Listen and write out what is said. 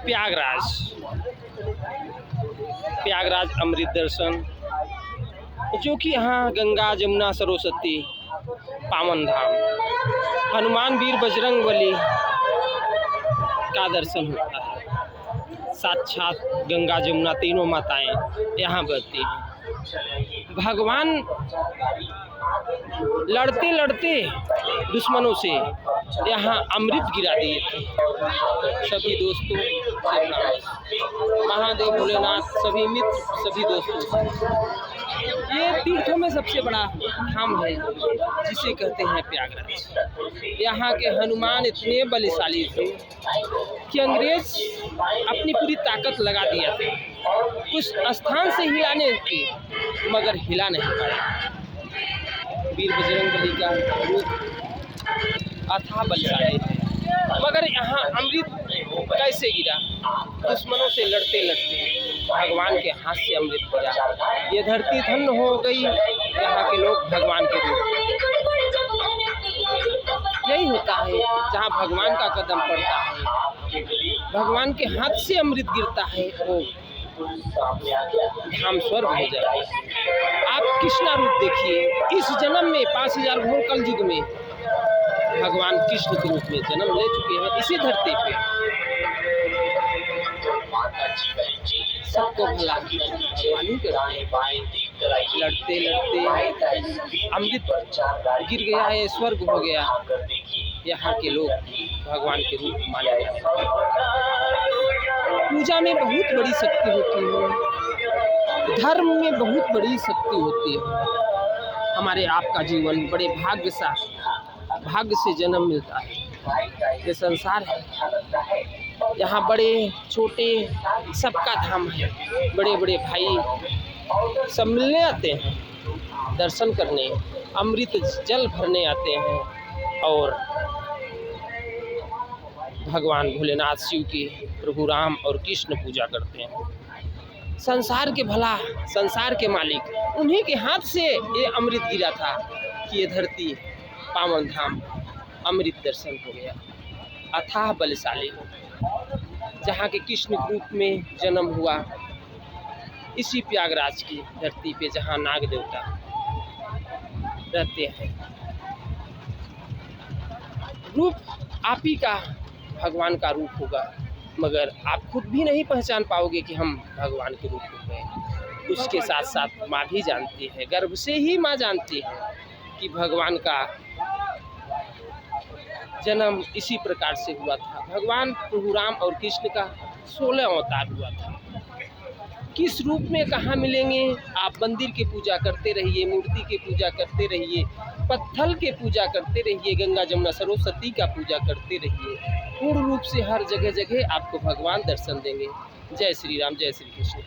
प्रयागराज अमृत दर्शन, जो कि यहाँ गंगा जमुना सरस्वती पावन धाम, हनुमान वीर बजरंग बली का दर्शन होता है। साक्षात गंगा जमुना तीनों माताएं यहाँ बहती हैं। भगवान लड़ते लड़ते दुश्मनों से यहाँ अमृत गिरा दिए थे। सभी दोस्तों से महादेव भोलेनाथ, सभी मित्र, सभी दोस्तों से, ये तीर्थों में सबसे बड़ा धाम है जिसे कहते हैं प्रयागराज। यहाँ के हनुमान इतने बलशाली थे कि अंग्रेज अपनी पूरी ताकत लगा दिया था उस स्थान से हिलाने की, मगर हिला नहीं पाया। वीर बजरंग बली का रूप अथाह बलशाली है, मगर यहाँ अमृत कैसे गिरा? दुश्मनों से लड़ते लड़ते भगवान के हाथ से अमृत गिरा। ये धरती धन्य हो गई, यहाँ के लोग भगवान के रूप। यही होता है जहाँ भगवान का कदम पड़ता है, भगवान के हाथ से अमृत गिरता है, वो धाम स्वर्ग हो जाता है। आप कृष्णा रूप देखिए, इस जन्म में 5000 घोर कल युग में भगवान कृष्ण के रूप में जन्म ले चुके हैं इसी धरती पे। सबको भला भगवान ही लड़ते लड़ते अमृत गिर गया है, स्वर्ग हो गया। यहाँ के लोग भगवान के रूप माने जाते हैं। पूजा में बहुत बड़ी शक्ति होती है, धर्म में बहुत बड़ी शक्ति होती है। हमारे आपका जीवन बड़े भाग्य से जन्म मिलता है। ये संसार है, यहाँ बड़े छोटे सबका धाम है। बड़े बड़े भाई सब मिलने आते हैं, दर्शन करने, अमृत जल भरने आते हैं और भगवान भोलेनाथ शिव की, प्रभु राम और कृष्ण पूजा करते हैं। संसार के भला, संसार के मालिक, उन्हीं के हाथ से ये अमृत गिरा था कि ये धरती पावन धाम अमृत दर्शन हो गया। अथाह बलशाली जहाँ के कृष्ण रूप में जन्म हुआ, इसी प्रयागराज की धरती पे जहाँ नाग देवता रहते हैं। रूप आप ही का भगवान का रूप होगा, मगर आप खुद भी नहीं पहचान पाओगे कि हम भगवान के रूप हो गए। उसके साथ साथ माँ भी जानती है, गर्भ से ही माँ जानती है कि भगवान का जन्म इसी प्रकार से हुआ था। भगवान प्रभु राम और कृष्ण का 16 अवतार हुआ था। किस रूप में कहाँ मिलेंगे? आप मंदिर की पूजा करते रहिए, मूर्ति की पूजा करते रहिए, पत्थर के पूजा करते रहिए, गंगा जमुना सरस्वती का पूजा करते रहिए। पूर्ण रूप से हर जगह जगह आपको भगवान दर्शन देंगे। जय श्री राम, जय श्री कृष्ण।